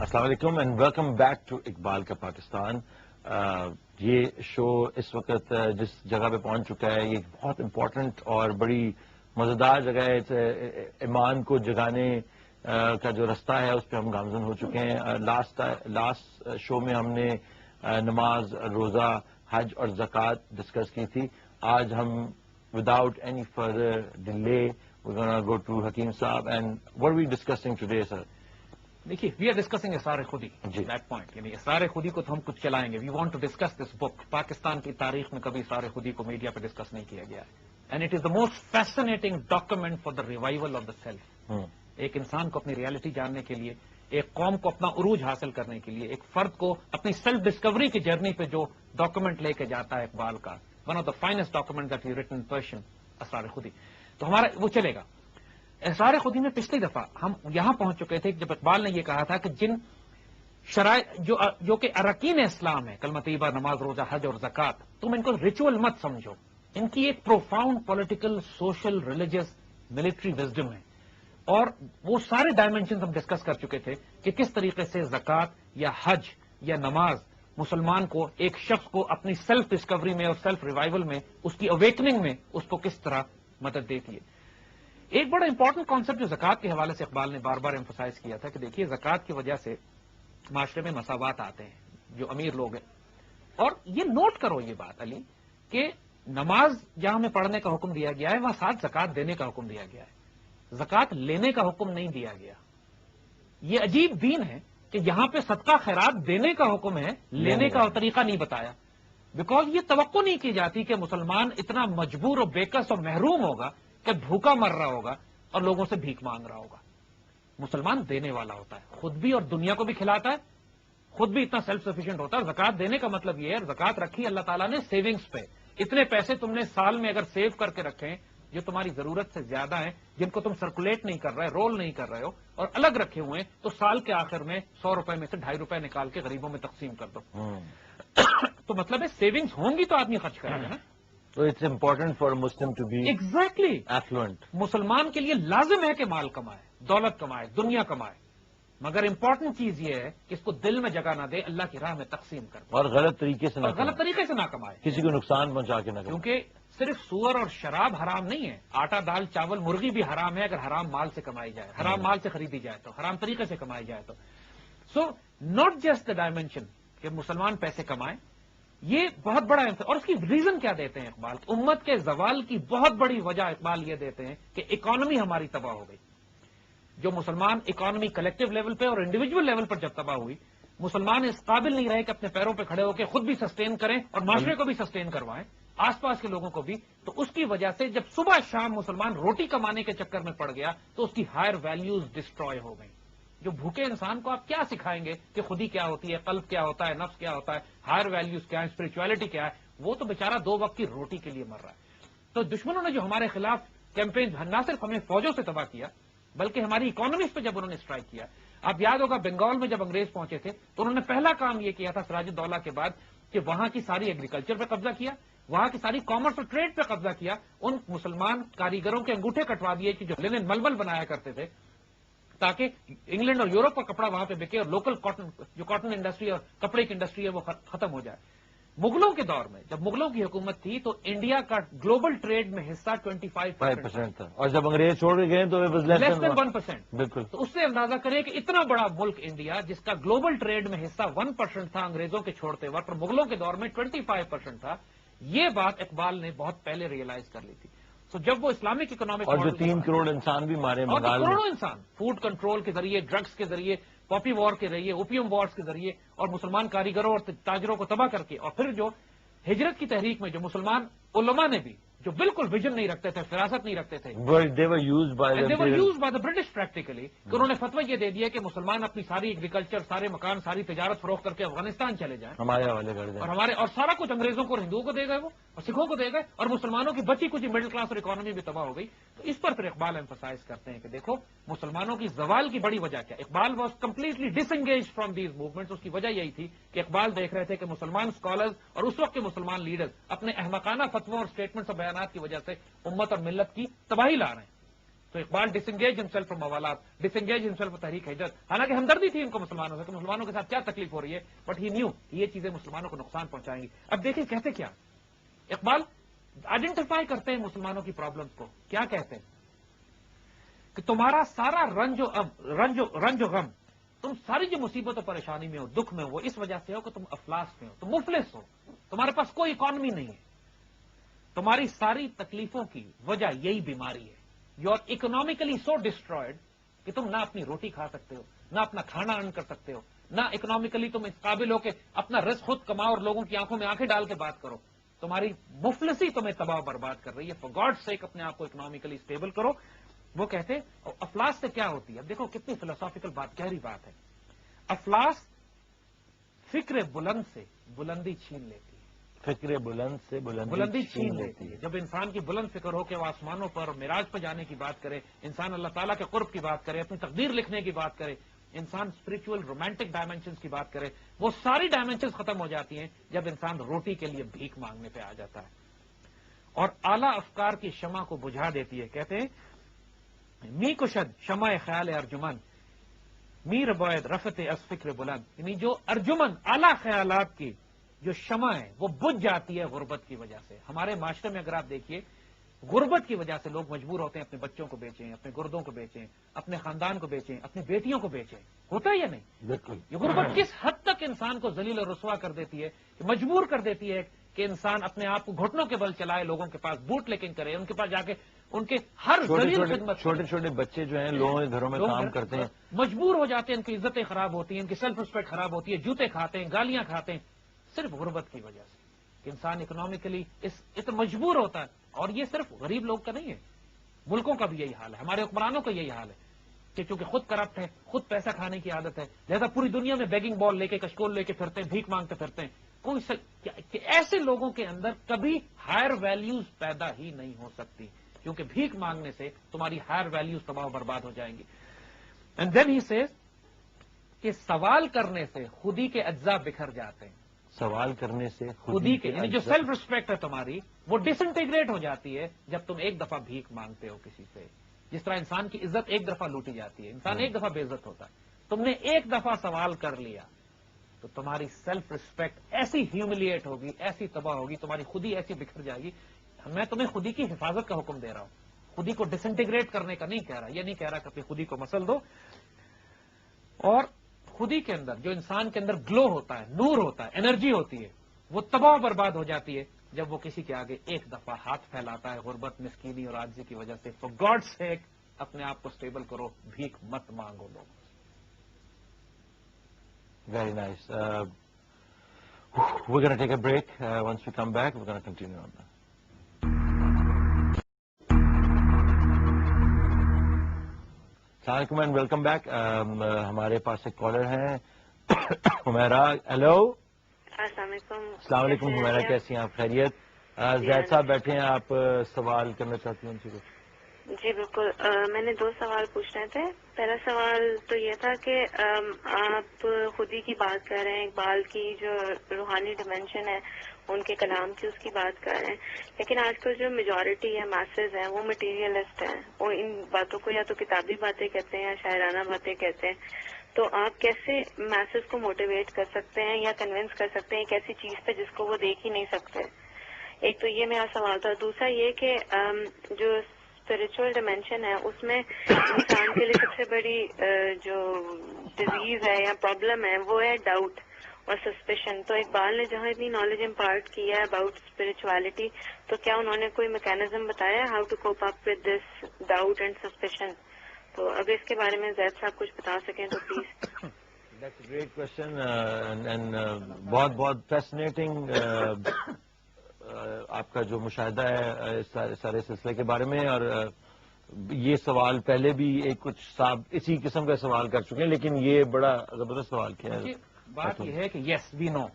السلام علیکم and welcome back to Iqbal کا پاکستان. یہ شو اس وقت جس جگہ پہ پہنچ چکا ہے یہ بہت امپورٹنٹ اور بڑی مزیدار جگہ ہے. ایمان کو جگانے کا جو رستہ ہے اس پہ ہم گامزن ہو چکے ہیں. لاسٹ شو میں ہم نے نماز، روزہ، حج اور زکوٰۃ ڈسکس کی تھی. آج ہم without any further delay we're going to go to حکیم صاحب. and what are we discussing today, sir? دیکھیے وی آر ڈسکسنگ اسرار خودی. جی. دیٹ پوائنٹ یعنی اسرار خودی کو تو ہم کچھ چلائیں گے. We want to discuss this book. Pakistan کی تاریخ میں کبھی اسرار خودی کو میڈیا پہ ڈسکس نہیں کیا گیا ہے. And it is the most fascinating document for the revival of the self. ایک انسان کو اپنی ریالٹی جاننے کے لیے، ایک قوم کو اپنا عروج حاصل کرنے کے لیے، ایک فرد کو اپنی سیلف ڈسکوری کی جرنی پہ جو ڈاکومنٹ لے کے جاتا ہے اقبال کا، one of the finest document that he written in Persian, Asrar Khudi. تو ہمارا وہ چلے گا. اسرار خودی میں پچھلی دفعہ ہم یہاں پہنچ چکے تھے جب اقبال نے یہ کہا تھا کہ جن شرائط جو کہ اراکین اسلام ہے، کلمہ طیبہ، نماز، روزہ، حج اور زکوٰۃ، تم ان کو ریچول مت سمجھو. ان کی ایک profound political, social, religious, military wisdom ہے. اور وہ سارے ڈائمینشنز ہم ڈسکس کر چکے تھے کہ کس طریقے سے زکوٰۃ یا حج یا نماز مسلمان کو، ایک شخص کو اپنی سیلف ڈسکوری میں اور سیلف ریوائول میں، اس کی اویکننگ میں اس کو کس طرح مدد دیتی ہے. ایک بڑا امپورٹنٹ کانسیپٹ جو زکوٰۃ کے حوالے سے اقبال نے بار بار ایمفسائز کیا تھا کہ دیکھیے زکوٰۃ کی وجہ سے معاشرے میں مساوات آتے ہیں جو امیر لوگ ہیں. اور یہ نوٹ کرو یہ بات علی کہ نماز جہاں ہمیں پڑھنے کا حکم دیا گیا ہے وہاں ساتھ زکوٰۃ دینے کا حکم دیا گیا ہے. زکوٰۃ لینے کا حکم نہیں دیا گیا. یہ عجیب دین ہے کہ یہاں پہ صدقہ خیرات دینے کا حکم ہے، لینے کا طریقہ نہیں بتایا. بیکاز یہ توقع نہیں کی جاتی کہ مسلمان اتنا مجبور اور بےکس اور محروم ہوگا کہ بھوکا مر رہا ہوگا اور لوگوں سے بھیک مانگ رہا ہوگا. مسلمان دینے والا ہوتا ہے، خود بھی اور دنیا کو بھی کھلاتا ہے، خود بھی اتنا سیلف سفیشینٹ ہوتا ہے. زکوٰۃ دینے کا مطلب یہ ہے، زکوٰۃ رکھی اللہ تعالیٰ نے سیونگز پہ. اتنے پیسے تم نے سال میں اگر سیو کر کے رکھے ہیں جو تمہاری ضرورت سے زیادہ ہیں، جن کو تم سرکولیٹ نہیں کر رہے، رول نہیں کر رہے ہو، اور الگ رکھے ہوئے ہیں، تو سال کے آخر میں 100 روپے میں سے 2.5 روپے نکال کے غریبوں میں تقسیم کر دو. تو مطلب ہے سیونگز ہوں گی تو آدمی خرچ کرے گا نا. So it's important for a Muslim to be exactly affluent. مسلمان کے لیے لازم ہے کہ مال کمائے، دولت کمائے، دنیا کمائے، مگر امپورٹنٹ چیز یہ ہے کہ اس کو دل میں جگہ نہ دے، اللہ کی راہ میں تقسیم کر دے اور غلط طریقے سے نہ اور غلط کریں. طریقے سے نہ کمائے. کسی کو نقصان پہنچا کے نہ کریں. کیونکہ صرف سور اور شراب حرام نہیں ہے، آٹا، دال، چاول، مرغی بھی حرام ہے اگر حرام مال سے کمائی جائے، حرام مال سے خریدی جائے تو، حرام طریقے سے کمائی جائے تو. So not just the dimension کہ مسلمان پیسے کمائیں، یہ بہت بڑا اور اس کی ریزن کیا دیتے ہیں اقبال؟ امت کے زوال کی بہت بڑی وجہ اقبال یہ دیتے ہیں کہ اکانومی ہماری تباہ ہو گئی. جو مسلمان اکانومی کلیکٹو لیول پہ اور انڈیویجول لیول پر جب تباہ ہوئی، مسلمان اس قابل نہیں رہے کہ اپنے پیروں پہ کھڑے ہو کے خود بھی سسٹین کریں اور معاشرے کو بھی سسٹین کروائیں، آس پاس کے لوگوں کو بھی. تو اس کی وجہ سے جب صبح شام مسلمان روٹی کمانے کے چکر میں پڑ گیا تو اس کی ہائر ویلیوز ڈسٹروائے ہو گئیں. جو بھوکے انسان کو آپ کیا سکھائیں گے کہ خودی کیا ہوتی ہے، قلب کیا ہوتا ہے، نفس کیا ہوتا ہے، ہائر ویلیوز کیا ہے، اسپرچولیٹی کیا ہے؟ وہ تو بیچارہ 2 وقت کی روٹی کے لیے مر رہا ہے. تو دشمنوں نے جو ہمارے خلاف کیمپین نہ صرف ہمیں فوجوں سے تباہ کیا بلکہ ہماری اکانومیز پہ جب انہوں نے اسٹرائک کیا. آپ یاد ہوگا بنگال میں جب انگریز پہنچے تھے تو انہوں نے پہلا کام یہ کیا تھا سراج الدولہ کے بعد کہ وہاں کی ساری ایگریکلچر پہ قبضہ کیا، وہاں کی ساری کامرس اور ٹریڈ پہ قبضہ کیا. ان مسلمان کاریگروں کے انگوٹھے کٹوا دیے کہ جو لینن ململ بنایا کرتے تھے تاکہ انگلینڈ اور یورپ کا کپڑا وہاں پہ بکے اور لوکل کاٹن انڈسٹری اور کپڑے کی انڈسٹری ہے وہ ختم ہو جائے. مغلوں کے دور میں جب مغلوں کی حکومت تھی تو انڈیا کا گلوبل ٹریڈ میں حصہ 25% تھا، اور جب انگریز چھوڑ کے گئے تو لیس دین 1%. بالکل. تو اس سے اندازہ کریں کہ اتنا بڑا ملک انڈیا جس کا گلوبل ٹریڈ میں حصہ 1% تھا انگریزوں کے چھوڑتے وقت، اور مغلوں کے دور میں 25% تھا. یہ بات اقبال نے بہت پہلے ریئلائز کر لی تھی. تو جب وہ اسلامک اکنامک اور جو 3 کروڑ انسان بھی مارے بنگال میں، کروڑوں انسان فوڈ کنٹرول کے ذریعے، ڈرگس کے ذریعے، پاپی وار کے ذریعے، اوپیم وارز کے ذریعے، اور مسلمان کاریگروں اور تاجروں کو تباہ کر کے، اور پھر جو ہجرت کی تحریک میں جو مسلمان علماء نے بھی جو بالکل ویژن نہیں رکھتے تھے، فراست نہیں رکھتے تھے، they were used by the British practically کہ انہوں نے فتویٰ یہ دے دیا کہ مسلمان اپنی ساری ایگریکلچر، سارے مکان، ساری تجارت فروخت کر کے افغانستان چلے جائیں، ہمارے حوالے کر دیں، اور سارا کچھ انگریزوں کو اور ہندوؤں کو دے گئے وہ، اور سکھوں کو دے گئے، اور مسلمانوں کی بچی کچھ مڈل کلاس اور اکانومی بھی تباہ ہو گئی. تو اس پر پھر اقبال ایمفسائز کرتے ہیں کہ دیکھو مسلمانوں کی زوال کی بڑی وجہ کیا. Iqbal was completely disengage from these movements. اس کی وجہ یہی تھی کہ اقبال دیکھ رہے تھے کہ مسلمان اسکالرز اور اس وقت کے مسلمان لیڈرز اپنے احمقانہ فتووں اور اسٹیٹمنٹس اور بیانات کی وجہ سے امت اور ملت کی تباہی لا رہے ہیں. تو اقبال ڈسنگیج ہمسیلف فرام موالات، ڈسنگیج ہمسیلف فرام تحریک ہجرت. حالانکہ ہمدردی تھی ان کو مسلمانوں سے کہ مسلمانوں کے ساتھ کیا تکلیف ہو رہی ہے، بٹ ہی نیو یہ چیزیں مسلمانوں کو نقصان پہنچائیں گی. اب دیکھیں کہتے کیا اقبال آئیڈینٹیفائی کرتے ہیں مسلمانوں کی پرابلمس کو. کیا کہتے ہیں کہ تمہارا سارا رنج و غم، تم ساری جو مصیبت و پریشانی میں ہو، دکھ میں ہو، وہ اس وجہ سے ہو کہ تم افلاس میں ہو، تم مفلس ہو، تمہارے پاس کوئی اکانومی نہیں ہے. تمہاری ساری تکلیفوں کی وجہ یہی بیماری ہے. You are economically so destroyed کہ تم نہ اپنی روٹی کھا سکتے ہو، نہ اپنا کھانا ارن کر سکتے ہو، نہ اکنامیکلی تم اس قابل ہو کہ اپنا رزق خود کماؤ اور لوگوں کی آنکھوں میں آنکھیں ڈال کے بات کرو. تمہاری مفلسی تمہیں تباہ برباد کر رہی ہے. فار گاڈ سیک اپنے آپ کو اکنامیکلی اسٹیبل کرو. وہ کہتے افلاس سے کیا ہوتی ہے. اب دیکھو کتنی فلسافیکل بات، گہری بات ہے. افلاس فکر بلند سے بلندی چھین لیتی ہے. فکر بلند سے بلندی چھین لیتی ہے. جب انسان کی بلند فکر ہو کہ وہ آسمانوں پر معراج پہ جانے کی بات کرے، انسان اللہ تعالیٰ کے قرب کی بات کرے، اپنی تقدیر لکھنے کی بات کرے، انسان اسپرچل رومانٹک ڈائمینشنز کی بات کرے، وہ ساری ڈائمینشنز ختم ہو جاتی ہیں جب انسان روٹی کے لیے بھیک مانگنے پہ آ جاتا ہے. اور اعلیٰ افکار کی شمع کو بجھا دیتی ہے. کہتے ہیں می کشد شمع خیال ارجمن میر باید رفت از فکر بلند، یعنی جو ارجمن اعلیٰ خیالات کی جو شمع ہے وہ بجھ جاتی ہے غربت کی وجہ سے. ہمارے معاشرے میں اگر آپ دیکھیے غربت کی وجہ سے لوگ مجبور ہوتے ہیں اپنے بچوں کو بیچیں، اپنے گردوں کو بیچیں، اپنے خاندان کو بیچیں، اپنی بیٹیوں کو بیچیں. ہوتا ہے یا نہیں؟ بالکل. یہ غربت کس حد تک انسان کو ذلیل اور رسوا کر دیتی ہے کہ مجبور کر دیتی ہے کہ انسان اپنے آپ کو گھٹنوں کے بل چلائے، لوگوں کے پاس بوٹ لیکن کرے، ان کے پاس جا کے ان کے ہر ذلیل خدمت. چھوٹے چھوٹے بچے جو ہیں لوگوں کے گھروں میں کام کرتے ہیں، مجبور ہو جاتے ہیں، ان کی عزتیں خراب ہوتی ہیں، ان کی سیلف رسپیکٹ خراب ہوتی ہے، جوتے کھاتے ہیں، گالیاں کھاتے ہیں، صرف غربت کی وجہ سے کہ انسان اکنامیکلی اس مجبور ہوتا ہے. اور یہ صرف غریب لوگ کا نہیں ہے، ملکوں کا بھی یہی حال ہے، ہمارے حکمرانوں کا یہی حال ہے کہ چونکہ خود کرپٹ ہے، خود پیسہ کھانے کی عادت ہے، لہذا پوری دنیا میں بیگنگ بال لے کے کشکول لے کے پھرتے ہیں، بھیک مانگتے پھرتے ہیں. کہ ایسے لوگوں کے اندر کبھی ہائر ویلیوز پیدا ہی نہیں ہو سکتی، کیونکہ بھیک مانگنے سے تمہاری ہائر ویلیوز تباہ و برباد ہو جائیں گی. اینڈ دین ہی سیز کہ سوال کرنے سے خودی کے اجزاء بکھر جاتے ہیں. سوال کرنے سے خودی کے یعنی جو سیلف رسپیکٹ ہے تمہاری وہ ڈس انٹیگریٹ ہو جاتی ہے جب تم ایک دفعہ بھیک مانگتے ہو کسی سے. جس طرح انسان کی عزت ایک دفعہ لوٹی جاتی ہے، انسان ایک دفعہ بے عزت ہوتا ہے. تم نے ایک دفعہ سوال کر لیا تو تمہاری سیلف رسپیکٹ ایسی ہیوملیٹ ہوگی، ایسی تباہ ہوگی، تمہاری خودی ایسی بکھر جائے گی. میں تمہیں خودی کی حفاظت کا حکم دے رہا ہوں، خودی کو ڈس انٹیگریٹ کرنے کا نہیں کہہ رہا. یہ نہیں کہہ رہا کہ اپنی خودی کو مسل دو. اور خودی کے اندر جو انسان کے اندر گلو ہوتا ہے، نور ہوتا ہے، انرجی ہوتی ہے، وہ تباہ و برباد ہو جاتی ہے جب وہ کسی کے آگے ایک دفعہ ہاتھ پھیلاتا ہے غربت، مسکینی اور عاجزی کی وجہ سے. فار گاڈ سیک اپنے آپ کو اسٹیبل کرو، بھیک مت مانگو لوگ. Very nice. We're going to take a break. Once we come back, we're going to continue on that. السلام علیکم اینڈ ویلکم بیک. ہمارے پاس ایک کالر ہیں حمیرہ. ہیلو. السلام علیکم. السلام علیکم حمیرہ، کیسی ہیں آپ؟ خیریت؟ زید صاحب بیٹھے ہیں، آپ سوال کرنا چاہتی ہیں ان سے کچھ؟ جی بالکل. میں نے 2 سوال پوچھنے تھے. پہلا سوال تو یہ تھا کہ آپ خودی کی بات کر رہے ہیں، اقبال کی جو روحانی ڈیمینشن ہے ان کے کلام کی، اس کی بات کر رہے ہیں، لیکن آج کل جو میجورٹی ہے، میسز ہیں، وہ مٹیریلسٹ ہیں. وہ ان باتوں کو یا تو کتابی باتیں کہتے ہیں یا شاعرانہ باتیں کہتے ہیں. تو آپ کیسے میسز کو موٹیویٹ کر سکتے ہیں یا کنونس کر سکتے ہیں ایک ایسی چیز پہ جس کو وہ دیکھ ہی نہیں سکتے؟ ایک تو یہ میرا سوال تھا. دوسرا یہ کہ جو اسپرچل ڈائمینشن ہے اس میں انسان کے لیے سب سے بڑی جو ڈیزیز ہے یا پرابلم ہے وہ ہے ڈاؤٹ اور سسپیشن. تو اقبال نے جہاں اتنی نالج امپارٹ کی ہے اباؤٹ اسپرچویلٹی، تو کیا انہوں نے کوئی میکینزم بتایا how to cope up with this doubt and suspicion? تو اگر اس کے بارے میں زید صاحب کچھ بتا سکیں تو please. That's a great question and بہت بہت فیسنیٹنگ آپ کا جو مشاہدہ ہے سارے سلسلے کے بارے میں. اور یہ سوال پہلے بھی ایک کچھ صاحب اسی قسم کا سوال کر چکے ہیں، لیکن یہ بڑا زبردست سوال کیا ہے. بات یہ ہے کہ یس وی نو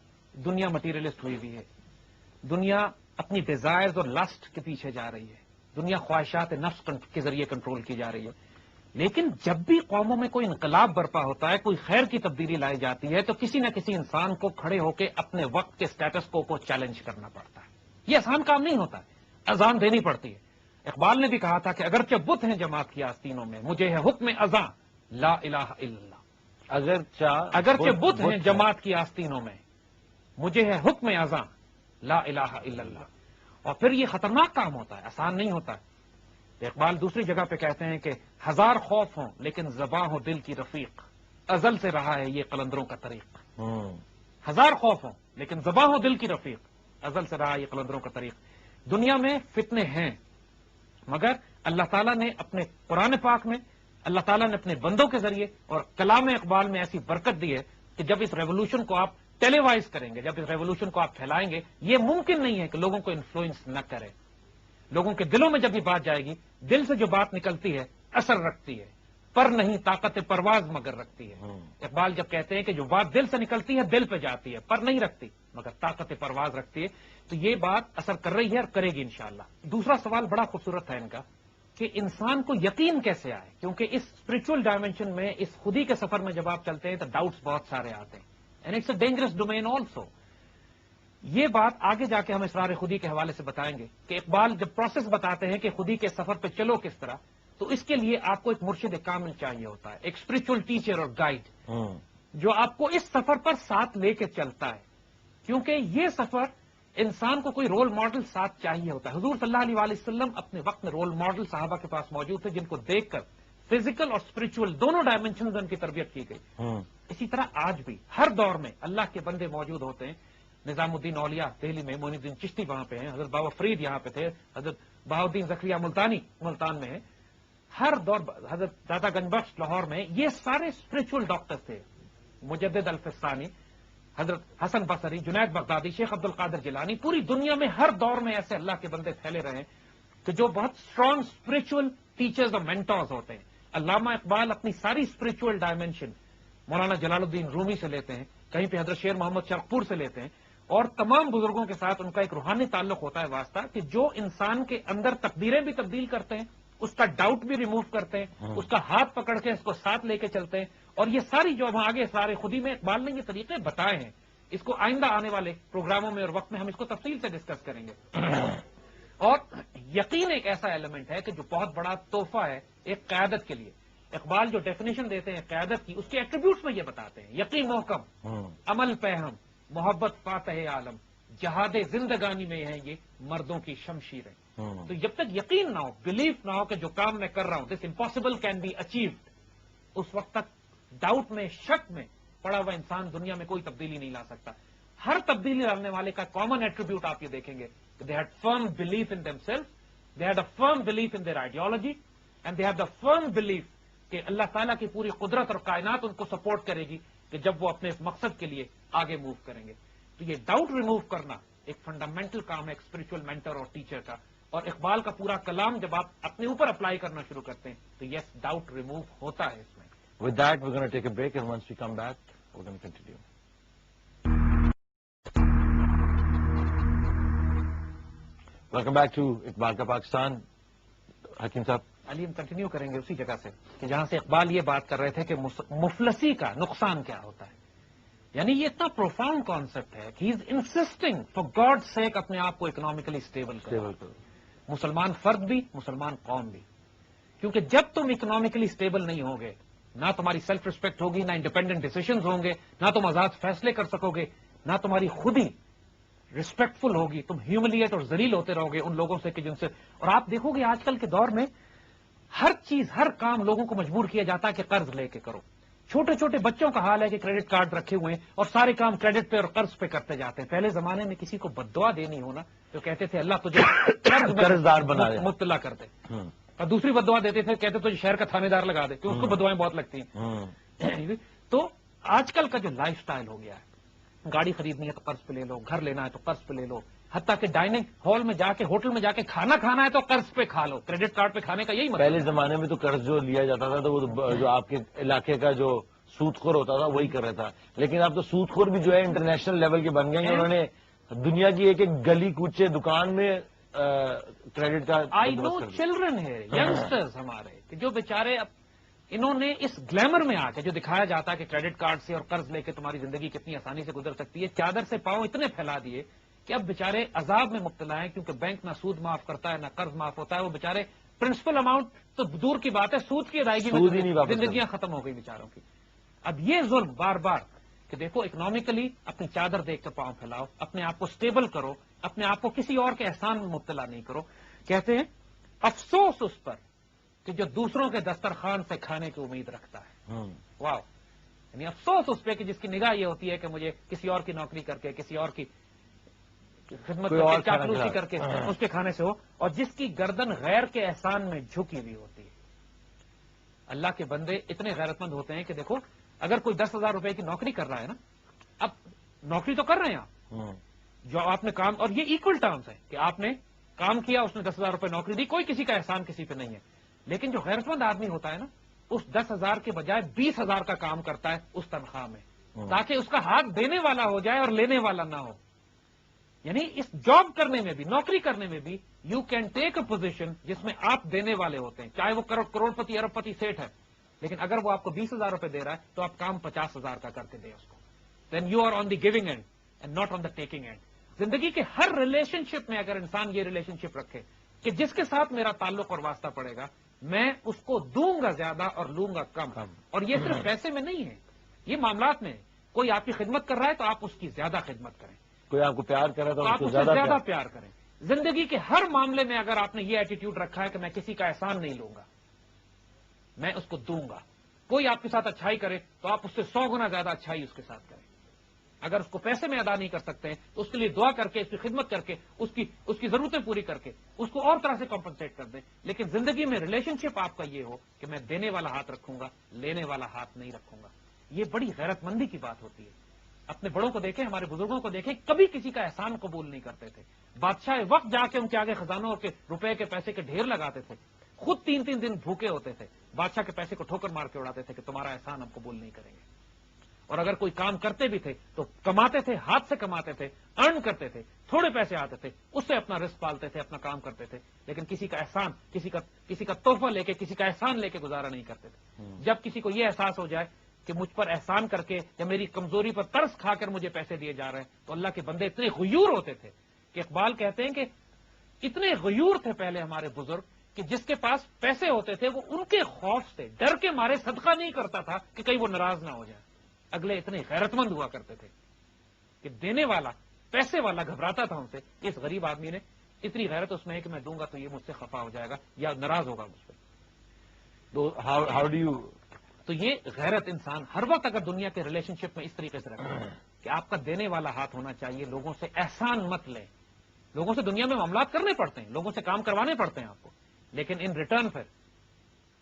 دنیا مٹیریلسٹ ہوئی ہوئی ہے، دنیا اپنی ڈیزائرز اور لسٹ کے پیچھے جا رہی ہے، دنیا خواہشات نفس کے ذریعے کنٹرول کی جا رہی ہے. لیکن جب بھی قوموں میں کوئی انقلاب برپا ہوتا ہے، کوئی خیر کی تبدیلی لائی جاتی ہے، تو کسی نہ کسی انسان کو کھڑے ہو کے اپنے وقت کے سٹیٹس کو چیلنج کرنا پڑتا ہے. یہ آسان کام نہیں ہوتا ہے. اذان دینی پڑتی ہے، اقبال نے بھی کہا تھا کہ اگرچہ بت ہیں جماعت کی آستینوں میں، مجھے ہے حکم ازاں لا الہ الا اللہ. اگرچہ بت ہیں جماعت کی آستینوں میں، مجھے ہے حکم ازاں لا الہ الا اللہ. اور پھر یہ خطرناک کام ہوتا ہے، آسان نہیں ہوتا ہے. اقبال دوسری جگہ پہ کہتے ہیں کہ ہزار خوف ہوں لیکن زباں ہو دل کی رفیق، ازل سے رہا ہے یہ قلندروں کا طریق. ہزار خوف ہوں لیکن زباں ہو دل کی رفیق، ازل سے رہا یہ قلندروں کا طریق. دنیا میں فتنے ہیں، مگر اللہ تعالیٰ نے اپنے قرآن پاک میں، اللہ تعالیٰ نے اپنے بندوں کے ذریعے اور کلام اقبال میں ایسی برکت دی ہے کہ جب اس ریولوشن کو آپ ٹیلی وائز کریں گے، جب اس ریولوشن کو آپ پھیلائیں گے، یہ ممکن نہیں ہے کہ لوگوں کو انفلوئنس نہ کرے. لوگوں کے دلوں میں جب یہ بات جائے گی، دل سے جو بات نکلتی ہے اثر رکھتی ہے، پر نہیں طاقت پرواز مگر رکھتی ہے. اقبال جب کہتے ہیں کہ جو بات دل سے نکلتی ہے دل پہ جاتی ہے، پر نہیں رکھتی مگر طاقت پرواز رکھتی ہے، تو یہ بات اثر کر رہی ہے اور کرے گی انشاءاللہ. دوسرا سوال بڑا خوبصورت ہے ان کا کہ انسان کو یقین کیسے آئے، کیونکہ اس اسپرچل ڈائمینشن میں، اس خودی کے سفر میں جب آپ چلتے ہیں تو ڈاؤٹس بہت سارے آتے ہیں. And it's a dangerous domain also. یہ بات آگے جا کے ہم اسرار خودی کے حوالے سے بتائیں گے کہ اقبال جب پروسیس بتاتے ہیں کہ خودی کے سفر پہ چلو کس طرح، تو اس کے لیے آپ کو ایک مرشد کامل چاہیے ہوتا ہے، ایک اسپرچل ٹیچر اور گائیڈ جو آپ کو اس سفر پر ساتھ لے کے چلتا ہے. کیونکہ یہ سفر انسان کو کوئی رول ماڈل ساتھ چاہیے ہوتا ہے. حضور صلی اللہ علیہ وآلہ وسلم اپنے وقت میں رول ماڈل صحابہ کے پاس موجود تھے جن کو دیکھ کر فزیکل اور اسپرچل دونوں ڈائمینشنز ان کی تربیت کی گئی. اسی طرح آج بھی ہر دور میں اللہ کے بندے موجود ہوتے ہیں. نظام الدین اولیاء دہلی میں، معین الدین چشتی وہاں پہ ہیں، حضرت بابا فرید یہاں پہ تھے، حضرت بہاؤدین زکریا ملتانی ملتان میں ہیں. ہر دور حضرت داتا گنج بخش لاہور میں، یہ سارے اسپرچل ڈاکٹر تھے. مجدد الفسانی، حضرت حسن بصری، جنید بغدادی، شیخ عبد القادر جیلانی، پوری دنیا میں ہر دور میں ایسے اللہ کے بندے پھیلے رہے ہیں کہ جو بہت اسٹرانگ اسپرچل ٹیچرز اور مینٹورز ہوتے ہیں. علامہ اقبال اپنی ساری اسپرچل ڈائمینشن مولانا جلال الدین رومی سے لیتے ہیں، کہیں پہ حضرت شیر محمد شرقپور سے لیتے ہیں، اور تمام بزرگوں کے ساتھ ان کا ایک روحانی تعلق ہوتا ہے واسطہ کہ جو انسان کے اندر تقدیریں بھی تبدیل کرتے ہیں، اس کا ڈاؤٹ بھی ریموو کرتے ہیں، اس کا ہاتھ پکڑ کے اس کو ساتھ لے کے چلتے ہیں. اور یہ ساری جو ہم آگے سارے خودی میں اقبال نے یہ طریقے بتائے ہیں، اس کو آئندہ آنے والے پروگراموں میں اور وقت میں ہم اس کو تفصیل سے ڈسکس کریں گے. اور یقین ایک ایسا ایلیمنٹ ہے کہ جو بہت بڑا تحفہ ہے ایک قیادت کے لیے. اقبال جو ڈیفینیشن دیتے ہیں قیادت کی، اس کے ایٹریبیوٹس میں یہ بتاتے ہیں: یقین محکم، عمل پہم، محبت فاتح عالم، جہاد زندگانی میں ہیں یہ مردوں کی شمشیریں. تو جب تک یقین نہ ہو، بلیف نہ ہو کہ جو کام میں کر رہا ہوں دس امپاسبل کین بی اچیوڈ، اس وقت تک ڈاؤٹ میں، شک میں پڑا ہوا انسان دنیا میں کوئی تبدیلی نہیں لا سکتا. ہر تبدیلی لانے والے کا کامن ایٹریبیوٹ آپ یہ دیکھیں گے کہ they had firm belief in themselves, they had a firm belief in their ideology, and they had the firm belief کہ اللہ تعالیٰ کی پوری قدرت اور کائنات ان کو سپورٹ کرے گی کہ جب وہ اپنے اس مقصد کے لیے آگے موو کریں گے. تو یہ ڈاؤٹ ریموو کرنا ایک فنڈامنٹل کام ہے ایک اسپرچل مینٹر اور ٹیچر کا. اور اقبال کا پورا کلام جب آپ اپنے اوپر اپلائی کرنا شروع کرتے ہیں تو یس ڈاؤٹ ریموو ہوتا ہے اس میں. With that, we're going to take a break, and once we come back, we're going to continue. Welcome back to Iqbal Ka Pakistan. حکیم صاحب، علی ہم کنٹینیو کریں گے اسی جگہ سے کہ جہاں سے اقبال یہ بات کر رہے تھے کہ مفلسی کا نقصان کیا ہوتا ہے. یعنی یہ اتنا پروفاؤنڈ کانسیپٹ ہے کہ ہی از انسسٹنگ فار گاڈ سیک اپنے آپ کو اکنامکلی اسٹیبل کرو. مسلمان فرد بھی، مسلمان قوم بھی. کیونکہ جب تم اکنامکلی اسٹیبل نہیں ہوگے، نہ تمہاری سیلف ریسپیکٹ ہوگی، نہ انڈیپینڈنٹ ڈیسیشنز ہوں گے، نہ تم آزاد فیصلے کر سکو گے، نہ تمہاری خودی ریسپیکٹفل ہوگی. تم ہیوملیٹ اور ذلیل ہوتے رہو گے ان لوگوں سے کہ جن سے. اور آپ دیکھو گے آج کل کے دور میں ہر چیز، ہر کام لوگوں کو مجبور کیا جاتا ہے کہ قرض لے کے کرو. چھوٹے چھوٹے بچوں کا حال ہے کہ کریڈٹ کارڈ رکھے ہوئے ہیں اور سارے کام کریڈٹ پہ اور قرض پہ کرتے جاتے ہیں. پہلے زمانے میں کسی کو بددعا دینی ہونا تو کہتے تھے اللہ تجھے قرضدار بنا دے، مبتلا کر دے. اور دوسری بددعا دیتے تھے، کہتے تجھے شہر کا تھانے دار لگا دے، کہ اس کو بددعائیں بہت لگتی ہیں. تو آج کل کا جو لائف سٹائل ہو گیا ہے، گاڑی خریدنی ہے تو قرض پہ لے لو، گھر لینا ہے تو قرض پہ لے لو، حتیٰ کہ ڈائننگ ہال میں جا کے، ہوٹل میں جا کے کھانا کھانا ہے تو قرض پہ کھا لو. کریڈٹ کارڈ پہ کھانے کا یہی مطلب. پہلے زمانے میں تو قرض جو لیا جاتا تھا تو وہ جو آپ کے علاقے کا جو سود خور ہوتا تھا وہی کر رہا تھا. لیکن اب تو سود خور بھی جو ہے انٹرنیشنل لیول کے بن گئے ہیں. انہوں نے دنیا کی ایک ایک گلی کوچے دکان میں کریڈٹ کا آئی نو چلڈرن ہے، ینگسٹرز ہمارے کہ جو بیچارے اب انہوں نے اس گلیمر میں آ کے جو دکھایا جاتا ہے کہ کریڈٹ کارڈ سے اور قرض لے کے تمہاری زندگی کتنی آسانی سے گزر سکتی ہے، چادر سے پاؤں اتنے پھیلا دیے کہ اب بیچارے عذاب میں مبتلا ہیں کیونکہ بینک نہ سود معاف کرتا ہے نہ قرض معاف ہوتا ہے. وہ بیچارے پرنسپل اماؤنٹ تو دور کی بات ہے, سود کی ادائیگی میں زندگیاں ختم ہو گئی بیچاروں کی. اب یہ ظلم بار بار کہ دیکھو اکنامیکلی اپنی چادر دیکھ کر پاؤں پھیلاؤ, اپنے آپ کو سٹیبل کرو, اپنے آپ کو کسی اور کے احسان میں مبتلا نہیں کرو. کہتے ہیں افسوس اس پر کہ جو دوسروں کے دسترخوان سے کھانے کی امید رکھتا ہے. واو, یعنی افسوس اس پہ کہ جس کی نگاہ یہ ہوتی ہے کہ مجھے کسی اور کی نوکری کر کے, کسی اور کی خدمت کر کے, چاپلوسی کر کے اس کے کھانے سے ہو, اور جس کی گردن غیر کے احسان میں جھکی ہوئی ہوتی ہے. اللہ کے بندے اتنے غیرت مند ہوتے ہیں کہ دیکھو اگر کوئی 10,000 روپے کی نوکری کر رہا ہے نا, اب نوکری تو کر رہے ہیں آپ, جو آپ نے کام, اور یہ ایکول ٹرمز ہے کہ آپ نے کام کیا, اس نے 10,000 روپے نوکری دی, کوئی کسی کا احسان کسی پہ نہیں ہے. لیکن جو غیرت مند آدمی ہوتا ہے نا, اس 10,000 کے بجائے 20,000 کا کام کرتا ہے اس تنخواہ میں, تاکہ اس کا ہاتھ دینے والا ہو جائے اور لینے والا نہ ہو. یعنی اس جاب کرنے میں بھی, نوکری کرنے میں بھی, you can take a position جس میں آپ دینے والے ہوتے ہیں, چاہے وہ کروڑ پتی ارب پتی سیٹ ہے, لیکن اگر وہ آپ کو 20,000 روپے دے رہا ہے تو آپ کام 50,000 کا کر کے دیں اس کو. Then you are on the giving end and not on the taking end. زندگی کے ہر ریلیشن شپ میں اگر انسان یہ ریلیشن شپ رکھے کہ جس کے ساتھ میرا تعلق اور واسطہ پڑے گا, میں اس کو دوں گا زیادہ اور لوں گا کم. اور یہ صرف پیسے میں نہیں ہے, یہ معاملات میں ہے. کوئی آپ کی خدمت کر رہا ہے تو آپ اس کی زیادہ خدمت کریں, کوئی آپ کو پیار کرے تو آپ اس سے زیادہ پیار کریں. زندگی کے ہر معاملے میں اگر آپ نے یہ ایٹیٹیوڈ رکھا ہے کہ میں کسی کا احسان نہیں لوں گا, میں اس کو دوں گا. کوئی آپ کے ساتھ اچھائی کرے تو آپ اس سے 100 گنا زیادہ اچھائی اس کے ساتھ کریں. اگر اس کو پیسے میں ادا نہیں کر سکتے ہیں تو اس کے لیے دعا کر کے, اس کی خدمت کر کے, اس کی ضرورتیں پوری کر کے اس کو اور طرح سے کمپنسیٹ کر دیں. لیکن زندگی میں ریلیشن شپ آپ کا یہ ہو کہ میں دینے والا ہاتھ رکھوں گا, لینے والا ہاتھ نہیں رکھوں گا. یہ بڑی غیرت مندی کی بات ہوتی ہے. اپنے بڑوں کو دیکھیں, ہمارے بزرگوں کو دیکھیں, کبھی کسی کا احسان قبول نہیں کرتے تھے. بادشاہ وقت جا کے ان کے آگے خزانوں اور روپے کے پیسے کے ڈھیر لگاتے تھے, خود 3 دن بھوکے ہوتے تھے, بادشاہ کے پیسے کو ٹھوکر مار کے اڑاتے تھے کہ تمہارا احسان ہم قبول نہیں کریں گے. اور اگر کوئی کام کرتے بھی تھے تو کماتے تھے, ہاتھ سے کماتے تھے, ارن کرتے تھے, تھوڑے پیسے آتے تھے, اس سے اپنا رزق پالتے تھے, اپنا کام کرتے تھے. لیکن کسی کا احسان, کسی کا تحفہ لے کے, کسی کا احسان لے کے گزارا نہیں کرتے تھے. جب کسی کو یہ احساس ہو جائے کہ مجھ پر احسان کر کے یا میری کمزوری پر ترس کھا کر مجھے پیسے دیے جا رہے ہیں, تو اللہ کے بندے اتنے غیور ہوتے تھے کہ اقبال کہتے ہیں کہ اتنے غیور تھے پہلے ہمارے بزرگ کہ جس کے پاس پیسے ہوتے تھے وہ ان کے خوف سے, ڈر کے مارے صدقہ نہیں کرتا تھا کہ کہیں وہ ناراض نہ ہو جائے. اگلے اتنے غیرت مند ہوا کرتے تھے کہ دینے والا, پیسے والا گھبراتا تھا ان سے. اس غریب آدمی نے اتنی غیرت اس میں ہے کہ میں دوں گا تو یہ مجھ سے خفا ہو جائے گا یا ناراض ہوگا مجھ پہ. تو ہاؤ ڈو یو, تو یہ غیرت انسان ہر وقت اگر دنیا کے ریلیشن شپ میں اس طریقے سے رکھے کہ آپ کا دینے والا ہاتھ ہونا چاہیے, لوگوں سے احسان مت لیں. لوگوں سے دنیا میں معاملات کرنے پڑتے ہیں, لوگوں سے کام کروانے پڑتے ہیں آپ کو, لیکن ان ریٹرن پھر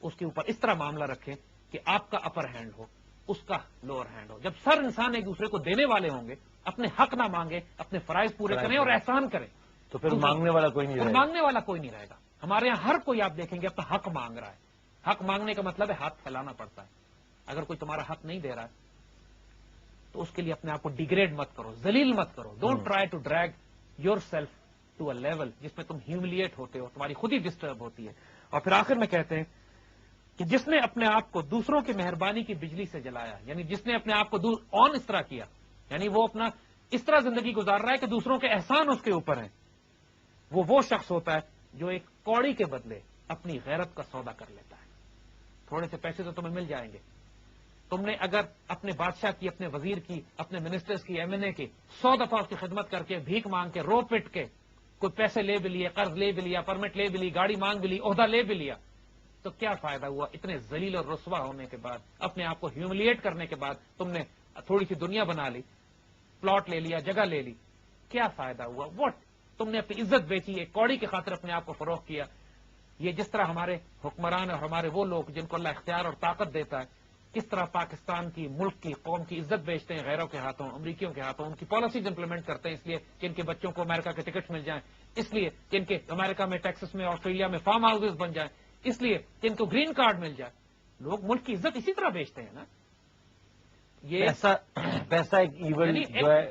اس کے اوپر اس طرح معاملہ رکھیں کہ آپ کا اپر ہینڈ ہو, اس کا لوور ہینڈ ہو. جب سر انسان ایک دوسرے کو دینے والے ہوں گے, اپنے حق نہ مانگے, اپنے فرائض پورے کریں اور احسان کریں, تو پھر مانگنے والا کوئی نہیں رہے گا. مانگنے والا کوئی نہیں رہے گا. ہمارے یہاں ہر کوئی آپ دیکھیں گے اپنا حق مانگ رہا ہے. حق مانگنے کا مطلب ہے ہاتھ پھیلانا پڑتا ہے. اگر کوئی تمہارا حق نہیں دے رہا ہے تو اس کے لیے اپنے آپ کو ڈیگریڈ مت کرو, ذلیل مت کرو. Don't try to drag yourself to a level جس میں تم ہیوملیٹ ہوتے ہو, تمہاری خود ہی ڈسٹرب ہوتی ہے. اور پھر آخر میں کہتے ہیں کہ جس نے اپنے آپ کو دوسروں کی مہربانی کی بجلی سے جلایا, یعنی جس نے اپنے آپ کو آن اس طرح کیا, یعنی وہ اپنا اس طرح زندگی گزار رہا ہے کہ دوسروں کے احسان اس کے اوپر ہیں, وہ شخص ہوتا ہے جو ایک کوڑی کے بدلے اپنی غیرت کا سودا کر لیتا ہے. تھوڑے سے پیسے تو تمہیں مل جائیں گے. تم نے اگر اپنے بادشاہ کی, اپنے وزیر کی, اپنے منسٹرز کی, MNA کی 100 دفعہ اس کی خدمت کر کے, بھیک مانگ کے, رو پٹ کے, کوئی پیسے لے بھی لیے, قرض لے بھی لیا, پرمٹ لے بھی لی, گاڑی مانگ بھی لی, عہدہ لے بھی لیا, تو کیا فائدہ ہوا؟ اتنے ذلیل اور رسوا ہونے کے بعد, اپنے آپ کو ہیوملیٹ کرنے کے بعد تم نے تھوڑی سی دنیا بنا لی, پلاٹ لے لیا, جگہ لے لی, کیا فائدہ ہوا؟ واٹ؟ تم نے اپنی عزت بیچی, ایک کوڑی کی خاطر اپنے آپ کو فروخت کیا. یہ جس طرح ہمارے حکمران اور ہمارے وہ لوگ جن کو اللہ اختیار اور طاقت دیتا ہے, کس طرح پاکستان کی, ملک کی, قوم کی عزت بیچتے ہیں غیروں کے ہاتھوں, امریکیوں کے ہاتھوں, ان کی پالیسیز امپلیمنٹ کرتے ہیں اس لیے کہ ان کے بچوں کو امریکہ کے ٹکٹس مل جائیں, اس لیے کہ ان کے امریکہ میں, ٹیکسس میں, آسٹریلیا میں فارم ہاؤسز بن جائیں, اس لیے کہ ان کو گرین کارڈ مل جائے. لوگ ملک کی عزت اسی طرح بیچتے ہیں نا. یہ پیسہ ایک ایول جو ہے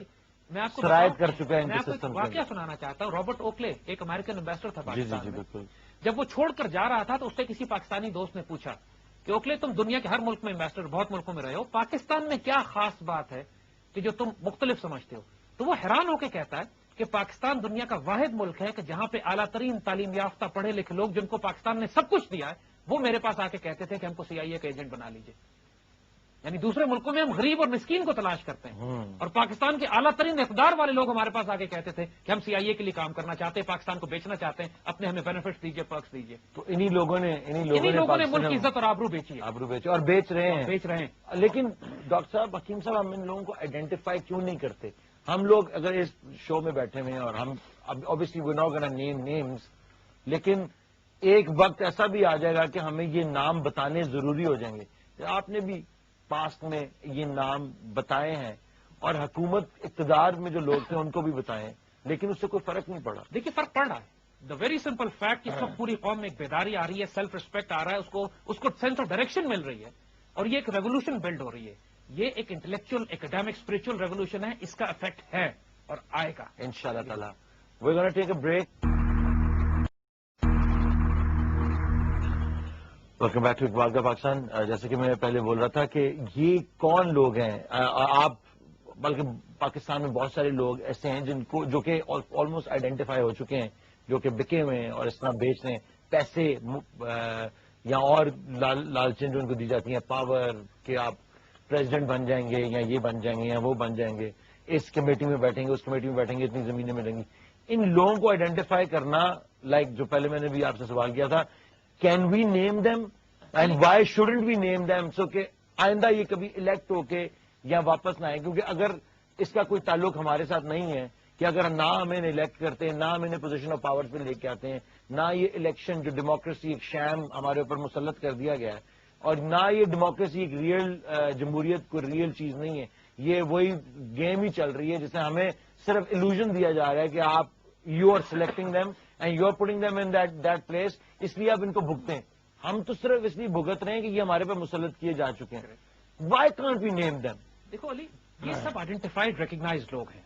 میں آپ کو شرائط کر چکا ہے. میں آپ کو واقعہ سنانا چاہتا ہوں. رابرٹ اوکلے ایک امریکن ایمبیسڈر تھا پاکستان میں. بالکل. جب وہ چھوڑ کر جا رہا تھا تو اس سے کسی پاکستانی دوست نے پوچھا کہ اوکلے تم دنیا کے ہر ملک میں ایمبیسڈر, بہت ملکوں میں رہے ہو, پاکستان میں کیا خاص بات ہے کہ جو تم مختلف سمجھتے ہو؟ تو وہ حیران ہو کے کہتا ہے کہ پاکستان دنیا کا واحد ملک ہے کہ جہاں پہ اعلیٰ ترین تعلیم یافتہ پڑھے لکھے لوگ جن کو پاکستان نے سب کچھ دیا ہے وہ میرے پاس آ کے کہتے تھے کہ ہم کو CIA کا ایجنٹ بنا لیجئے. یعنی دوسرے ملکوں میں ہم غریب اور مسکین کو تلاش کرتے ہیں اور پاکستان کے اعلیٰ ترین اقتدار والے لوگ ہمارے پاس آ کے کہتے تھے کہ ہم CIA کے لیے کام کرنا چاہتے ہیں, پاکستان کو بیچنا چاہتے ہیں, اپنے ہمیں بینیفٹس دیجیے, پرکس دیجیے. تو انہی لوگوں نے ملک کی عزت اور آبرو بیچی ہے, آبرو بیچے اور بیچ رہے ہیں. لیکن ڈاکٹر صاحب, حکیم صاحب, ہم ان لوگوں کو آئیڈینٹیفائی کیوں نہیں کرتے؟ ہم لوگ اگر اس شو میں بیٹھے ہوئے ہیں اور ہم obviously we're not gonna name names, لیکن ایک وقت ایسا بھی آ جائے گا کہ ہمیں یہ نام بتانے ضروری ہو جائیں گے. آپ نے بھی پاسٹ میں یہ نام بتائے ہیں اور حکومت اقتدار میں جو لوگ تھے ان کو بھی بتائے, لیکن اس سے کوئی فرق نہیں پڑا. دیکھیے فرق پڑ رہا ہے. دا ویری سمپل فیکٹ کہ سب پوری قوم میں ایک بیداری آ رہی ہے, سیلف ریسپیکٹ آ رہا ہے, اس کو سینس آف ڈائریکشن مل رہی ہے اور یہ ایک ریولیوشن بلڈ ہو رہی ہے. یہ ایک انٹلیکچوئل ایکڈیمک اسپرچل ریولیوشن ہے, اس کا افیکٹ ہے اور آئے گا انشاءاللہ تعالی. We're gonna take a break. Welcome back to Iqbal کا پاکستان. جیسے کہ میں پہلے بول رہا تھا کہ یہ کون لوگ ہیں, آپ بلکہ پاکستان میں بہت سارے لوگ ایسے ہیں جن کو جو کہ آلموسٹ آئیڈینٹیفائی ہو چکے ہیں, جو کہ بکے ہوئے ہیں اور اس طرح بیچ رہے ہیں پیسے یا اور لالچیں جو ان کو دی جاتی ہیں, پاور کہ آپ پریزیڈنٹ بن جائیں گے یا یہ بن جائیں گے یا وہ بن جائیں گے, اس کمیٹی میں بیٹھیں گے اس کمیٹی میں بیٹھیں گے, اتنی زمینیں ملیں گی. ان لوگوں کو آئیڈینٹیفائی کرنا, لائک جو پہلے میں نے بھی آپ سے سوال کیا تھا, can we name them and why shouldn't we name them, so کہ آئندہ یہ کبھی الیکٹ ہو کے یا واپس نہ آئے. کیونکہ اگر اس کا کوئی تعلق ہمارے ساتھ نہیں ہے کہ اگر نہ ہمیں الیکٹ کرتے ہیں, نہ ہم انہیں پوزیشن آف پاور پہ لے کے آتے ہیں, نہ یہ الیکشن جو ڈیموکریسی ایک شام ہمارے اوپر مسلط کر دیا گیا ہے, اور نہ یہ ڈیموکریسی ایک ریئل جمہوریت کو ریئل چیز نہیں ہے, یہ وہی گیم ہی چل رہی ہے جسے ہمیں صرف ایلوژن دیا جا رہا ہے کہ آپ you are selecting them and you are putting them in that place, اس لیے آپ ان کو بھگتے ہیں. ہم تو صرف اس لیے بھگت رہے ہیں کہ یہ ہمارے پہ مسلط کیے جا چکے ہیں. Why can't we name them? دیکھو علی, یہ سب آئیڈینٹیفائڈ ریکگنائزڈ لوگ ہیں.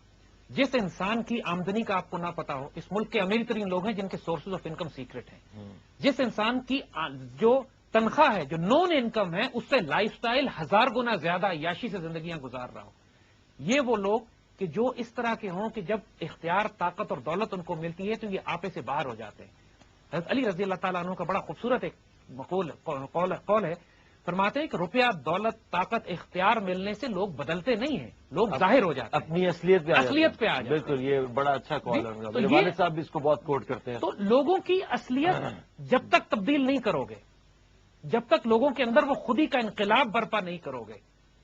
جس انسان کی آمدنی کا آپ کو نہ پتا ہو, اس ملک کے امیر ترین لوگ ہیں جن کے سورسز آف انکم سیکرٹ ہیں. جس انسان کی جو تنخواہ ہے, جو نون انکم ہے, اس سے لائف سٹائل 1000 گنا زیادہ عیاشی سے زندگیاں گزار رہا ہو. یہ وہ لوگ کہ جو اس طرح کے ہوں کہ جب اختیار, طاقت اور دولت ان کو ملتی ہے تو یہ آپے سے باہر ہو جاتے ہیں. حضرت علی رضی اللہ تعالیٰ عنہ کا بڑا خوبصورت ایک قول ہے, فرماتے ہیں کہ روپیہ, دولت, طاقت, اختیار ملنے سے لوگ بدلتے نہیں ہیں, لوگ ظاہر ہو جاتے ہیں, اپنی اصلیت پہ آ جاتے ہیں. بالکل, یہ بڑا اچھا کال ہے. میرے والد صاحب بھی اس کو بہت کوٹ کرتے ہیں. تو لوگوں کی اصلیت جب تک تبدیل نہیں کرو گے, جب تک لوگوں کے اندر وہ خودی کا انقلاب برپا نہیں کرو گے,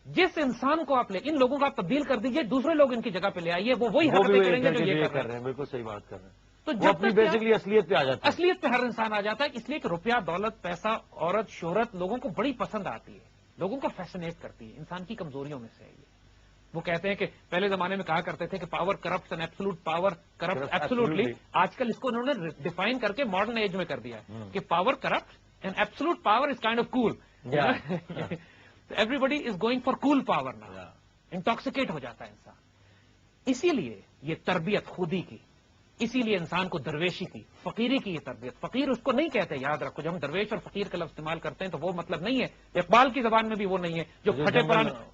جس انسان کو آپ ان لوگوں کو آپ تبدیل کر دیجئے, دوسرے لوگ ان کی جگہ پہ لے آئیے, وہ وہی حرکتیں کریں گے جو یہ کر رہے ہیں. بالکل صحیح بات کر رہے ہیں. تو جب تک بیسکلی اصلیت پہ آ جاتا ہے, اصلیت پہ ہر انسان آ جاتا ہے. اس لیے کہ روپیہ, دولت, پیسہ, عورت, شہرت لوگوں کو بڑی پسند آتی ہے, لوگوں کو فیسنیٹ کرتی ہے. انسان کی کمزوریوں میں سے ہے یہ. وہ کہتے ہیں کہ پہلے زمانے میں کہا کرتے تھے کہ power corrupts and absolute power corrupt absolutely. آج کل اس کو انہوں نے ڈیفائن کر کے ماڈرن ایج میں کر دیا ہے کہ power corrupt and absolute power is kind of cool. Everybody is going for cool power نا, انٹاکسیکیٹ ہو جاتا ہے انسان. اسی لیے یہ تربیت خودی کی, اسی لیے انسان کو درویشی کی, فقیری کی یہ تربیت. فقیر اس کو نہیں کہتے, یاد رکھو, جب ہم درویش اور فقیر کا لفظ استعمال کرتے ہیں تو وہ مطلب نہیں ہے, اقبال کی زبان میں بھی وہ نہیں ہے جو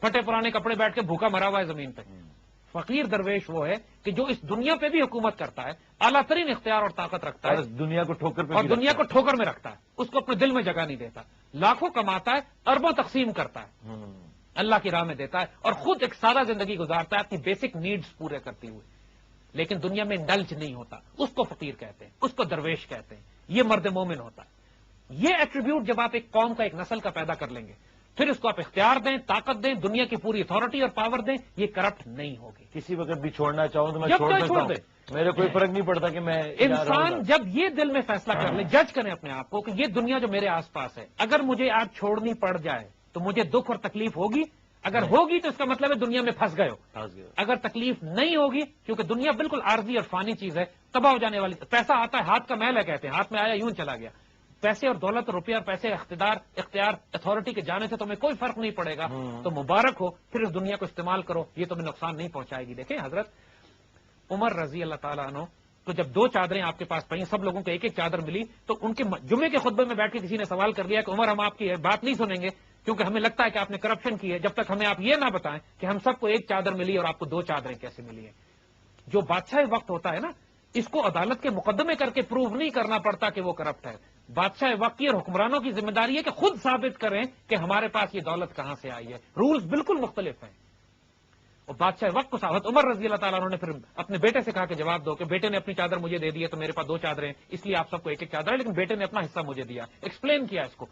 پھٹے پرانے کپڑے بیٹھ کے بھوکا مرا ہوا ہے زمین پہ. فقیر درویش وہ ہے کہ جو اس دنیا پہ بھی حکومت کرتا ہے, اعلیٰ ترین اختیار اور طاقت رکھتا ہے, دنیا کو ٹھوکر میں رکھتا ہے, اس کو اپنے دل میں جگہ نہیں دیتا, لاکھوں کماتا ہے, اربوں تقسیم کرتا ہے, اللہ کی راہ میں دیتا ہے, اور خود ایک سادہ زندگی گزارتا ہے اپنی بیسک نیڈز پورے کرتے ہوئے, لیکن دنیا میں ڈلج نہیں ہوتا. اس کو فقیر کہتے ہیں, اس کو درویش کہتے ہیں. یہ مرد مومن ہوتا ہے. یہ ایٹریبیوٹ جب آپ ایک قوم کا, ایک نسل کا پیدا کر لیں گے, پھر اس کو آپ اختیار دیں, طاقت دیں, دنیا کی پوری اتھارٹی اور پاور دیں, یہ کرپٹ نہیں ہوگی. کسی وقت بھی چھوڑنا چاہوں تو میں چھوڑ دیں, میرے کوئی فرق نہیں پڑتا کہ میں. انسان جب یہ دل میں فیصلہ کر لے, جج کریں اپنے آپ کو کہ یہ دنیا جو میرے آس پاس ہے, اگر مجھے آج چھوڑنی پڑ جائے تو مجھے دکھ اور تکلیف ہوگی. اگر ہوگی تو اس کا مطلب ہے دنیا میں پھنس گئے ہو. اگر تکلیف نہیں ہوگی, کیونکہ دنیا بالکل عارضی اور فانی چیز ہے, تباہ ہو جانے والی. پیسہ آتا ہے, ہاتھ کا محل ہے کہتے ہیں, ہاتھ میں آیا یوں چلا گیا. پیسے اور دولت, روپیہ اور پیسے, اختیار, اتھارٹی کے جانے سے تمہیں کوئی فرق نہیں پڑے گا, تو مبارک ہو, پھر اس دنیا کو استعمال کرو, یہ تمہیں نقصان نہیں پہنچائے گی. دیکھیں حضرت عمر رضی اللہ تعالیٰ عنہ تو جب 2 چادریں آپ کے پاس پڑی, سب لوگوں کو ایک ایک چادر ملی, تو ان کے جمعے کے خطبے میں بیٹھ کے کسی نے سوال کر لیا کہ عمر ہم آپ کی بات نہیں سنیں گے کیونکہ ہمیں لگتا ہے کہ آپ نے کرپشن کی ہے, جب تک ہمیں آپ یہ نہ بتائیں کہ ہم سب کو ایک چادر ملی اور آپ کو 2 چادریں کیسے ملی ہیں. جو بادشاہ وقت ہوتا ہے نا، اس کو عدالت کے مقدمے کر کے پروو نہیں کرنا پڑتا کہ وہ کرپٹ ہے. بادشاہ وقت کی اور حکمرانوں کی ذمہ داری ہے کہ خود ثابت کریں کہ ہمارے پاس یہ دولت کہاں سے آئی ہے. رولز بالکل مختلف ہیں. اور بادشاہ وقت کو حضرت عمر رضی اللہ تعالیٰ عنہ نے پھر اپنے بیٹے سے کہا کہ جواب دو، کہ بیٹے نے اپنی چادر مجھے دے دی ہے تو میرے پاس 2 چادریں ہیں، اس لیے آپ سب کو ایک ایک چادر ہے، لیکن بیٹے نے اپنا حصہ مجھے دیا. ایکسپلین کیا اس کو.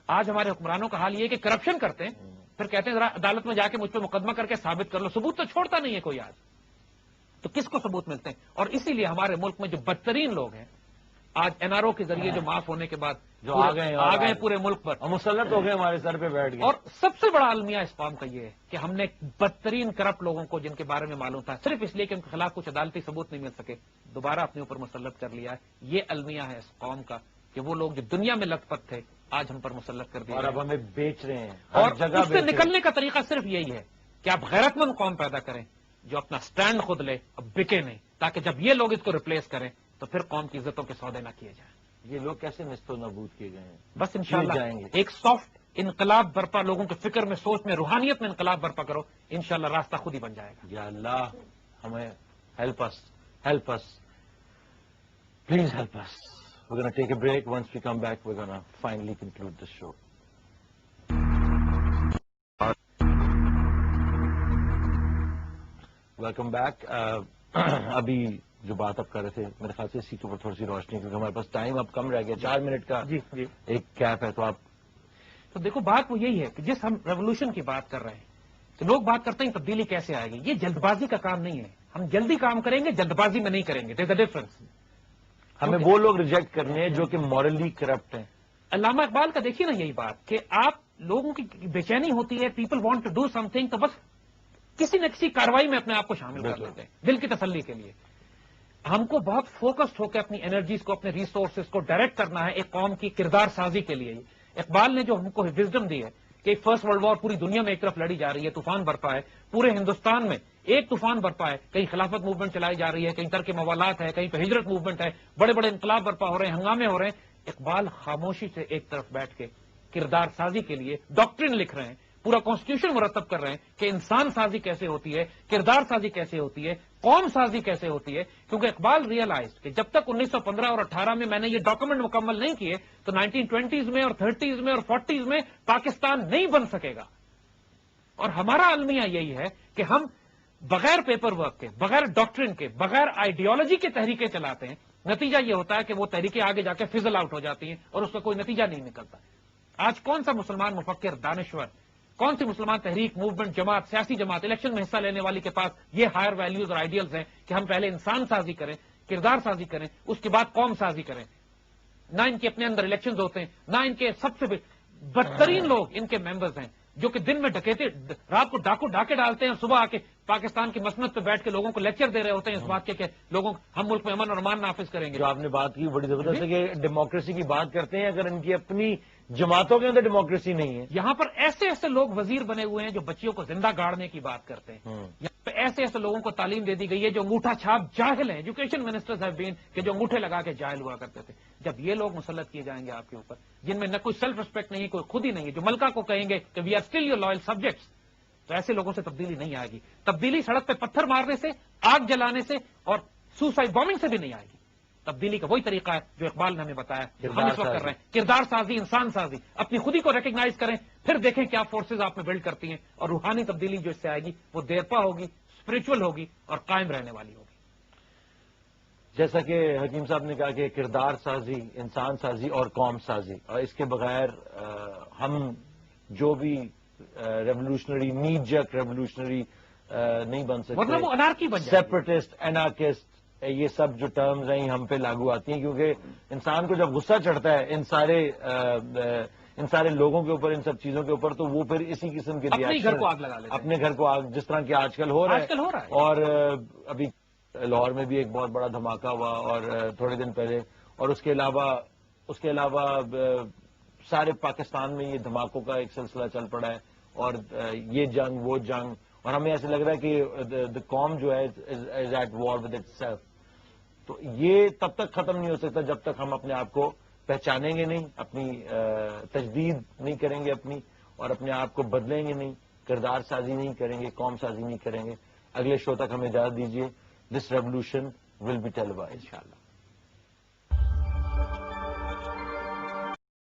آج ہمارے حکمرانوں کا حال یہ ہے کہ کرپشن کرتے ہیں، پھر کہتے ہیں ذرا عدالت میں جا کے مجھ پہ مقدمہ کر کے ثابت کر لو. ثبوت تو چھوڑتا نہیں ہے کوئی آج. تو کس کو ثبوت ملتے ہیں؟ اور اسی لیے ہمارے ملک میں جو بدترین لوگ ہیں آج این آر او کے ذریعے جو معاف ہونے کے بعد جو آ گئے پورے ملک پر مسلط ہو گئے، ہمارے سر پہ بیٹھ گئے. اور سب سے بڑا المیہ اس قوم کا یہ ہے کہ ہم نے بدترین کرپٹ لوگوں کو، جن کے بارے میں معلوم تھا، صرف اس لیے کہ ان کے خلاف کچھ عدالتی ثبوت نہیں مل سکے، دوبارہ اپنے اوپر مسلط کر لیا ہے. یہ المیہ ہے اس قوم کا کہ وہ لوگ جو دنیا میں لت پت تھے آج ہم پر مسلط کر دیا اور اب ہمیں بیچ رہے ہیں. اور اس سے نکلنے کا طریقہ صرف یہی ہے کہ آپ غیرت مند قوم پیدا کریں جو اپنا سٹینڈ خود لے، اب بکے نہیں، تاکہ جب یہ لوگ اس کو ریپلیس کریں تو پھر قوم کی عزتوں کے سودے نہ کیے جائیں. یہ لوگ کیسے نست و نابود کیے گئے ہیں؟ بس انشاءاللہ جائیں گے. ایک سافٹ انقلاب برپا، لوگوں کے فکر میں، سوچ میں، روحانیت میں انقلاب برپا کرو، انشاءاللہ راستہ خود ہی بن جائے گا. یا اللہ ہمیں help us please help us. We're going to take a break. Once we come back, we're going to finally conclude this show. Welcome back. ابھی جو بات آپ کر رہے تھے میرے خیال سے اسی کے اوپر تھوڑی سی روشنی، کیونکہ ہمارے پاس ٹائم اب کم رہ گیا، 4 منٹ کا جی ایک کیپ ہے. تو آپ تو دیکھو بات وہ یہی ہے کہ جس ہم ریولوشن کی بات کر رہے ہیں تو لوگ بات کرتے ہیں تبدیلی کیسے آئے گی. یہ جلد بازی کا کام نہیں ہے. ہم جلدی کام کریں گے، جلد بازی میں نہیں کریں گے. دیر از اے ڈفرنس. ہمیں وہ لوگ ریجیکٹ کرنے ہیں جو کہ مورلی کرپٹ ہیں. علامہ اقبال کا دیکھیے نا یہی بات کہ آپ لوگوں کی بے چینی ہوتی ہے، people want to do something, تو بس کسی نہ کسی کاروائی میں اپنے آپ کو شامل کر لیتے ہیں دل کی تسلی کے لیے. ہم کو بہت فوکسڈ ہو کے اپنی انرجیز کو، اپنے ریسورسز کو ڈائریکٹ کرنا ہے ایک قوم کی کردار سازی کے لیے. اقبال نے جو ہم کو وزڈم دی ہے کہ فرسٹ ورلڈ وار پوری دنیا میں ایک طرف لڑی جا رہی ہے، طوفان برپا ہے، پورے ہندوستان میں ایک طوفان برپا ہے، کہیں خلافت موومنٹ چلائی جا رہی ہے، کہیں ترک موالات ہے، کہیں پہ ہجرت موومنٹ ہے، بڑے بڑے انقلاب برپا ہو رہے ہیں، ہنگامے ہو رہے ہیں. اقبال خاموشی سے ایک طرف بیٹھ کے کردار سازی کے لیے ڈاکٹرن لکھ رہے ہیں، پورا کانسٹیٹیوشن مرتب کر رہے ہیں کہ انسان سازی کیسے ہوتی ہے، کردار سازی کیسے ہوتی ہے، قوم سازی کیسے ہوتی ہے. کیونکہ اقبال ریئلائز کہ جب تک 1915 اور 18 میں میں نے یہ ڈاکومنٹ مکمل نہیں کیے تو 1920s میں اور 30s میں اور 40s میں پاکستان نہیں بن سکے گا. اور ہمارا المیہ یہی ہے کہ ہم بغیر پیپر ورک کے، بغیر ڈاکٹرن کے، بغیر آئیڈیالوجی کے تحریکیں چلاتے ہیں. نتیجہ یہ ہوتا ہے کہ وہ تحریکیں آگے جا کے فزل آؤٹ ہو جاتی ہیں اور اس کا کوئی نتیجہ نہیں نکلتا. آج کون سا مسلمان مفکر، دانشور، کون سی مسلمان تحریک، موومنٹ، جماعت، سیاسی جماعت الیکشن میں حصہ لینے والی کے پاس یہ ہائر ویلیوز اور آئیڈیلز ہیں کہ ہم پہلے انسان سازی کریں، کردار سازی کریں، اس کے بعد قوم سازی کریں. نہ ان کے اپنے اندر الیکشنز ہوتے ہیں، نہ ان کے سب سے بدترین لوگ ان کے ممبرز ہیں جو کہ دن میں ڈکیتے، رات کو ڈاکے ڈالتے ہیں اور صبح آ کے پاکستان کی مسند پہ بیٹھ کے لوگوں کو لیکچر دے رہے ہوتے ہیں اس بات کے کہ لوگوں ہم ملک میں امن اور امان نافذ کریں گے. جو آپ نے بات کی بڑی زبردست ہے کہ ڈیموکریسی کی بات کرتے ہیں، اگر ان کی اپنی جماعتوں کے اندر ڈیموکریسی نہیں ہے. یہاں پر ایسے ایسے لوگ وزیر بنے ہوئے ہیں جو بچیوں کو زندہ گاڑنے کی بات کرتے ہیں. یہاں پہ ایسے ایسے لوگوں کو تعلیم دے دی گئی ہے جو انگوٹھا چھاپ جاہل ہیں. ایجوکیشن منسٹرز ہیو بین کہ جو انگوٹھے لگا کے جاہل ہوا کرتے تھے. جب یہ لوگ مسلط کیے جائیں گے آپ کے اوپر، جن میں نہ کوئی سیلف ریسپیکٹ نہیں ہے، کوئی خود ہی نہیں ہے، جو ملکہ کو کہیں گے کہ we are still your loyal subjects, تو ایسے لوگوں سے تبدیلی نہیں آئے گی. تبدیلی سڑک پہ پتھر مارنے سے، آگ جلانے سے اور سوسائڈ بامبنگ سے بھی نہیں آئے گی. تبدیلی کا وہی طریقہ ہے جو اقبال نے ہمیں بتایا، ہم اس وقت کر رہے ہیں. کردار سازی، انسان سازی، اپنی خودی کو ریکگنائز کریں، پھر دیکھیں کیا فورسز آپ میں بلڈ کرتی ہیں، اور روحانی تبدیلی جو اس سے آئے گی وہ دیرپا ہوگی، اسپرچل ہوگی اور قائم رہنے والی ہوگی. جیسا کہ حکیم صاحب نے کہا کہ کردار سازی، انسان سازی اور قوم سازی، اور اس کے بغیر ہم جو بھی ریولوشنری، نیڈ جک ریولوشنری نہیں بن سکتے. ورنہ وہ انارکی بن جائے گی. سیپریٹسٹ، انارکسٹ، یہ سب جو ٹرمز ہیں ہم پہ لاگو آتی ہیں، کیونکہ انسان کو جب غصہ چڑھتا ہے ان سارے لوگوں کے اوپر، ان سب چیزوں کے اوپر، تو وہ پھر اسی قسم کے اپنے گھر کو آگ لگا لیتے ہیں. اپنے گھر کو آگ، جس طرح کہ آج کل ہو رہا ہے. اور ابھی لاہور میں بھی ایک بہت بڑا دھماکہ ہوا اور تھوڑے دن پہلے، اور اس کے علاوہ سارے پاکستان میں یہ دھماکوں کا ایک سلسلہ چل پڑا ہے، اور یہ جنگ وہ جنگ، اور ہمیں ایسے لگ رہا ہے کہ the قوم جو ہے is at war with itself. تو یہ تب تک ختم نہیں ہو سکتا جب تک ہم اپنے آپ کو پہچانیں گے نہیں، اپنی تجدید نہیں کریں گے اپنی، اور اپنے آپ کو بدلیں گے نہیں، کردار سازی نہیں کریں گے، قوم سازی نہیں کریں گے. اگلے شو تک ہمیں اجازت دیجیے. this revolution will be televised. Inshallah.